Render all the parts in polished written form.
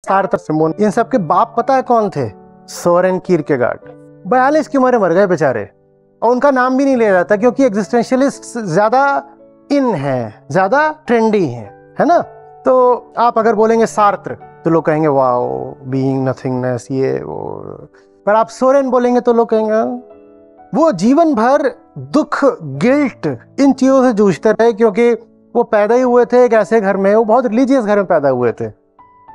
Sartre, Simone, इन सब के बाप पता है कौन थे? सोरेन कीरकेगार्ड। 42 की उम्र मर गए बेचारे, और उनका नाम भी नहीं लिया जाता क्योंकि एग्जिस्टेंशियलिस्ट ज्यादा इन है, ज्यादा ट्रेंडी है ना। तो आप अगर बोलेंगे सार्त्र तो लोग कहेंगे वाओ, बीइंग नथिंगनेस, ये वो। पर आप सोरेन बोलेंगे तो लोग कहेंगे वो जीवन भर दुख, गिल्ट, इन चीजों से जूझते रहे, क्योंकि वो पैदा ही हुए थे एक ऐसे घर में, वो बहुत रिलीजियस घर में पैदा हुए थे,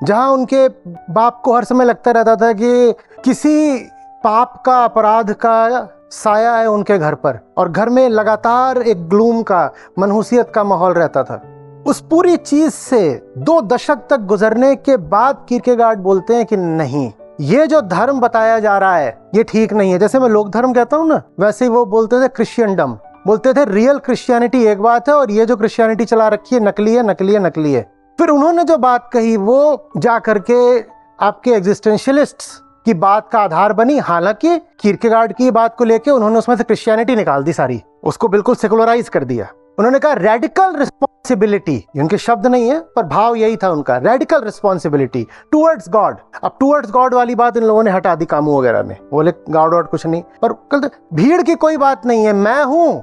जहां उनके बाप को हर समय लगता रहता था कि किसी पाप का, अपराध का साया है उनके घर पर, और घर में लगातार एक ग्लूम का, मनहूसियत का माहौल रहता था। उस पूरी चीज से 2 दशक तक गुजरने के बाद कीरकेगार्ड बोलते हैं कि नहीं, ये जो धर्म बताया जा रहा है ये ठीक नहीं है। जैसे मैं लोक धर्म कहता हूं ना, वैसे ही वो बोलते थे क्रिश्चियनडम, बोलते थे रियल क्रिश्चियनिटी एक बात है और ये जो क्रिश्चियनिटी चला रखी है नकली है, नकली है, नकली है। फिर उन्होंने जो बात कही वो जा करके आपके एग्जिस्टेंशियलिस्ट्स की बात का आधार बनी। हालांकि कीरकेगार्ड की बात को लेके उन्होंने उसमें से क्रिश्चियनिटी निकाल दी सारी, उसको बिल्कुल सेकुलराइज कर दिया। उन्होंने कहा रेडिकल रिस्पॉन्सिबिलिटी, उनके शब्द नहीं है पर भाव यही था उनका, रेडिकल रिस्पॉन्सिबिलिटी टुवर्ड्स गॉड। अब टुवर्ड्स गॉड वाली बात इन लोगों ने हटा दी, कामू वगैरह ने, बोले गॉड वॉड कुछ नहीं। पर कल भीड़ की कोई बात नहीं है, मैं हूं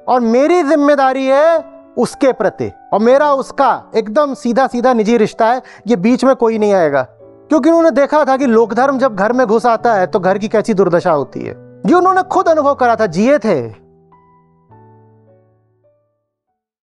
और मेरी जिम्मेदारी है उसके प्रति, और मेरा उसका एकदम सीधा सीधा निजी रिश्ता है, ये बीच में कोई नहीं आएगा। क्योंकि उन्होंने देखा था कि लोक धर्म जब घर में घुस आता है तो घर की कैसी दुर्दशा होती है। ये उन्होंने खुद अनुभव करा था, जिए थे।